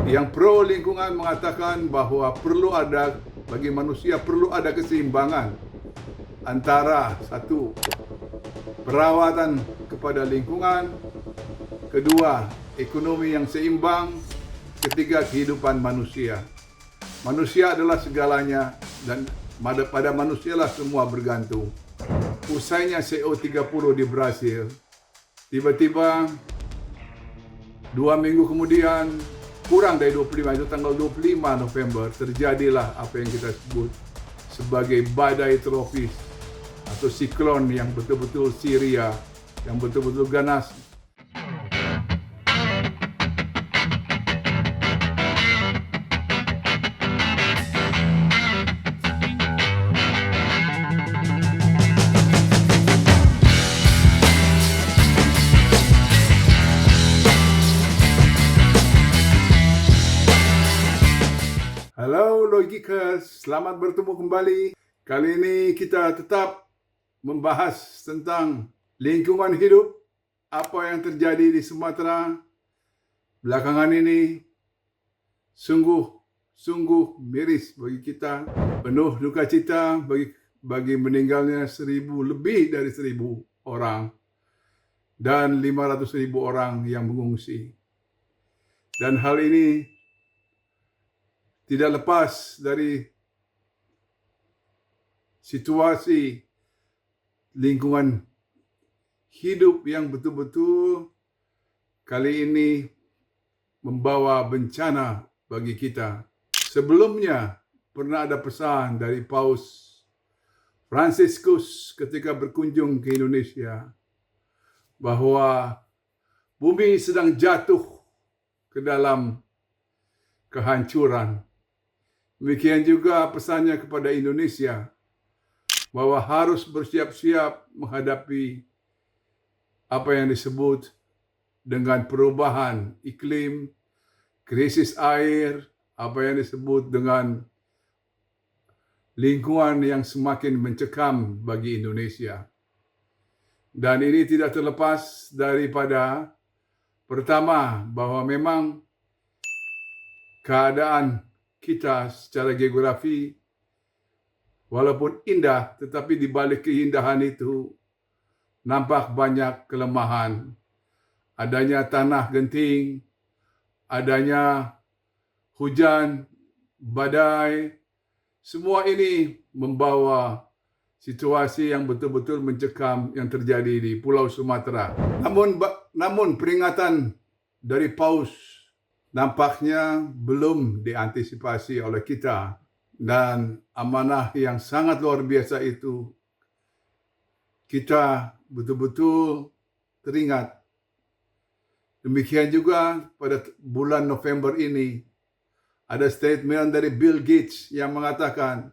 Yang pro lingkungan mengatakan bahwa bagi manusia perlu ada keseimbangan antara satu, perawatan kepada lingkungan, kedua, ekonomi yang seimbang, ketiga, kehidupan manusia. Manusia adalah segalanya dan pada manusialah semua bergantung. Usainya CO30 di Brasil, tiba-tiba 2 minggu kemudian, kurang dari 25, itu tanggal 25 November, terjadilah apa yang kita sebut sebagai badai tropis atau siklon yang betul-betul Syria, yang betul-betul ganas. Halo Logikers, selamat bertemu kembali. Kali ini kita tetap membahas tentang lingkungan hidup, apa yang terjadi di Sumatera belakangan ini. Sungguh miris bagi kita, penuh duka cita bagi meninggalnya lebih dari 1.000 orang dan 500.000 orang yang mengungsi. Dan hal ini tidak lepas dari situasi lingkungan hidup yang betul-betul kali ini membawa bencana bagi kita. Sebelumnya pernah ada pesan dari Paus Fransiskus ketika berkunjung ke Indonesia bahwa bumi sedang jatuh ke dalam kehancuran. Demikian juga pesannya kepada Indonesia bahwa harus bersiap-siap menghadapi apa yang disebut dengan perubahan iklim, krisis air, apa yang disebut dengan lingkungan yang semakin mencekam bagi Indonesia. Dan ini tidak terlepas daripada pertama, bahwa memang keadaan kita secara geografi walaupun indah, tetapi di balik keindahan itu nampak banyak kelemahan. Adanya tanah genting, adanya hujan, badai, semua ini membawa situasi yang betul-betul mencekam yang terjadi di Pulau Sumatera. Namun peringatan dari Paus nampaknya belum diantisipasi oleh kita, dan amanah yang sangat luar biasa itu kita betul-betul teringat. Demikian juga pada bulan November ini ada statement dari Bill Gates yang mengatakan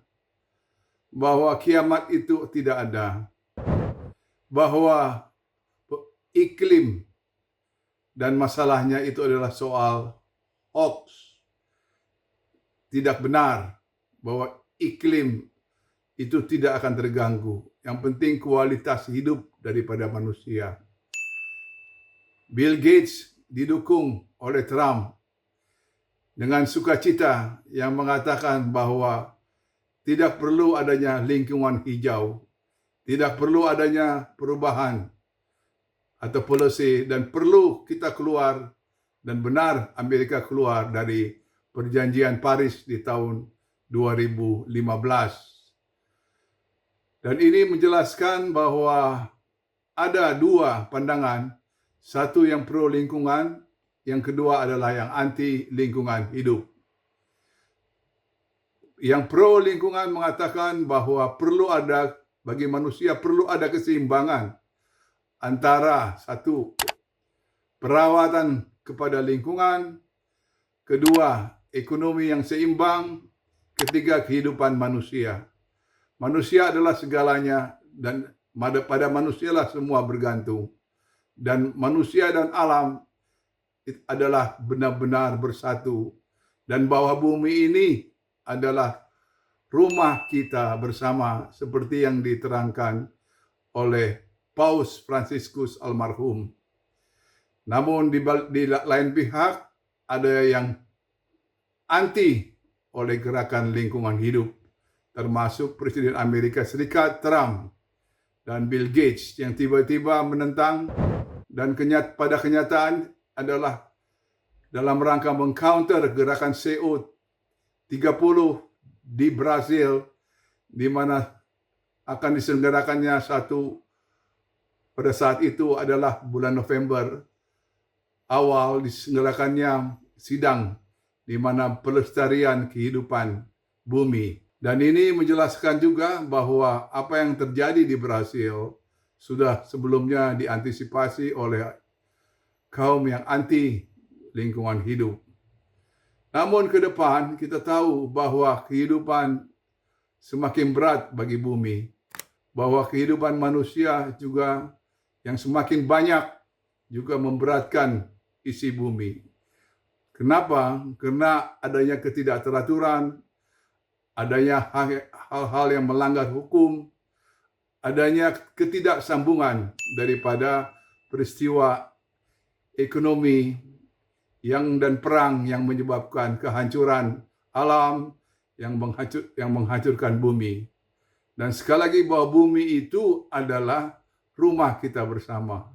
bahwa kiamat itu tidak ada, bahwa iklim dan masalahnya itu adalah soal hoax. Tidak benar bahwa iklim itu tidak akan terganggu. Yang penting kualitas hidup daripada manusia. Bill Gates didukung oleh Trump dengan sukacita yang mengatakan bahwa tidak perlu adanya lingkungan hijau, tidak perlu adanya perubahan atau policy, dan perlu kita keluar, dan benar Amerika keluar dari perjanjian Paris di tahun 2015. Dan ini menjelaskan bahwa ada dua pandangan, satu yang pro lingkungan, yang kedua adalah yang anti lingkungan hidup. Yang pro lingkungan mengatakan bahwa bagi manusia perlu ada keseimbangan antara satu, perawatan kepada lingkungan, kedua, ekonomi yang seimbang, ketiga, kehidupan manusia. Manusia adalah segalanya dan pada manusialah semua bergantung. Dan manusia dan alam adalah benar-benar bersatu. Dan bahwa bumi ini adalah rumah kita bersama seperti yang diterangkan oleh Paus Fransiskus almarhum. Namun di lain pihak ada yang anti oleh gerakan lingkungan hidup, termasuk Presiden Amerika Serikat Trump dan Bill Gates yang tiba-tiba menentang, dan pada kenyataan adalah dalam rangka mengcounter gerakan CO30 di Brasil, di mana akan diselenggarakannya pada saat itu adalah bulan November awal, diselenggarakannya sidang di mana pelestarian kehidupan bumi. Dan ini menjelaskan juga bahwa apa yang terjadi di Brasil sudah sebelumnya diantisipasi oleh kaum yang anti lingkungan hidup. Namun ke depan kita tahu bahwa kehidupan semakin berat bagi bumi, bahwa kehidupan manusia juga yang semakin banyak juga memberatkan isi bumi. Kenapa? Karena adanya ketidakteraturan, adanya hal-hal yang melanggar hukum, adanya ketidaksambungan daripada peristiwa ekonomi dan perang yang menyebabkan kehancuran alam, yang menghancurkan bumi. Dan sekali lagi bahwa bumi itu adalah rumah kita bersama.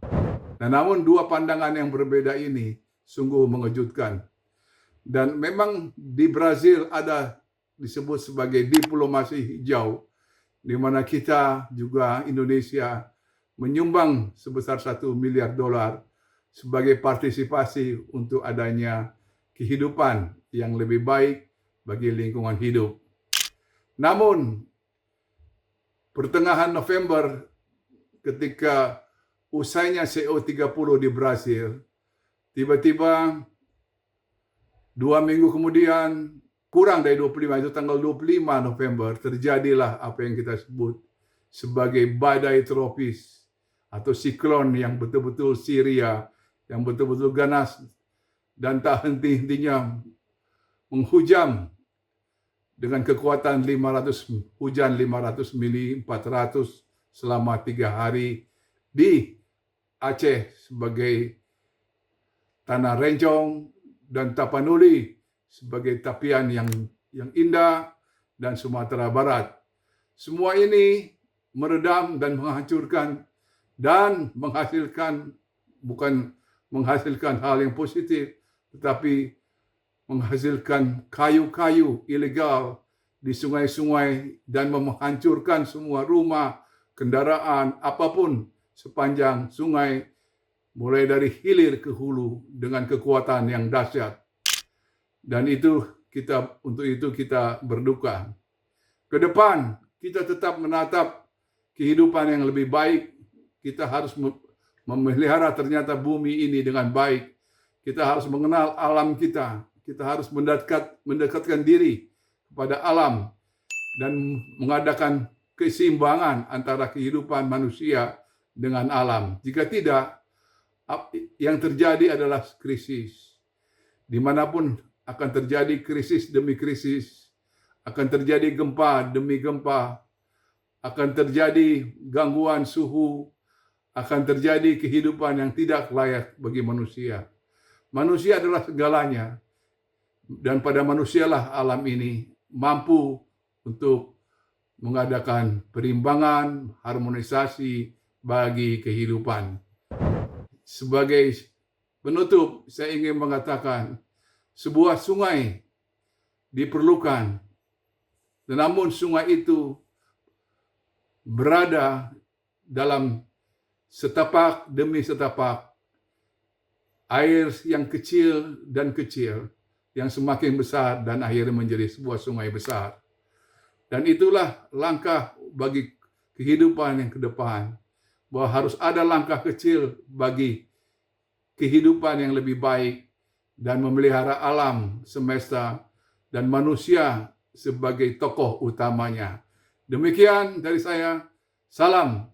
Nah, namun dua pandangan yang berbeda ini sungguh mengejutkan. Dan memang di Brasil ada disebut sebagai diplomasi hijau, di mana kita juga Indonesia menyumbang sebesar $1 miliar sebagai partisipasi untuk adanya kehidupan yang lebih baik bagi lingkungan hidup. Namun, pertengahan November ketika usainya CO30 di Brasil, tiba-tiba 2 minggu kemudian, kurang dari 25, itu tanggal 25 November, terjadilah apa yang kita sebut sebagai badai tropis atau siklon yang betul-betul Syria, yang betul-betul ganas dan tak henti-hentinya menghujam dengan kekuatan 500 mili 400 selama 3 hari di Aceh sebagai tanah rencong dan Tapanuli sebagai tapian yang indah, dan Sumatera Barat. Semua ini meredam dan menghancurkan dan bukan menghasilkan hal yang positif, tetapi menghasilkan kayu-kayu ilegal di sungai-sungai dan menghancurkan semua rumah, kendaraan, apapun sepanjang sungai, mulai dari hilir ke hulu dengan kekuatan yang dahsyat. Dan untuk itu kita berduka. Ke depan kita tetap menatap kehidupan yang lebih baik. Kita harus memelihara ternyata bumi ini dengan baik. Kita harus mengenal alam kita. Kita harus mendekatkan diri kepada alam dan mengadakan keseimbangan antara kehidupan manusia dengan alam. Jika tidak, yang terjadi adalah krisis. Dimanapun akan terjadi krisis demi krisis, akan terjadi gempa demi gempa, akan terjadi gangguan suhu, akan terjadi kehidupan yang tidak layak bagi manusia. Manusia adalah segalanya, dan pada manusialah alam ini mampu untuk mengadakan perimbangan, harmonisasi bagi kehidupan. Sebagai penutup, saya ingin mengatakan sebuah sungai diperlukan, namun sungai itu berada dalam setapak demi setapak air yang kecil dan kecil, yang semakin besar dan akhirnya menjadi sebuah sungai besar. Dan itulah langkah bagi kehidupan yang ke depan, bahwa harus ada langkah kecil bagi kehidupan yang lebih baik dan memelihara alam semesta dan manusia sebagai tokoh utamanya. Demikian dari saya. Salam.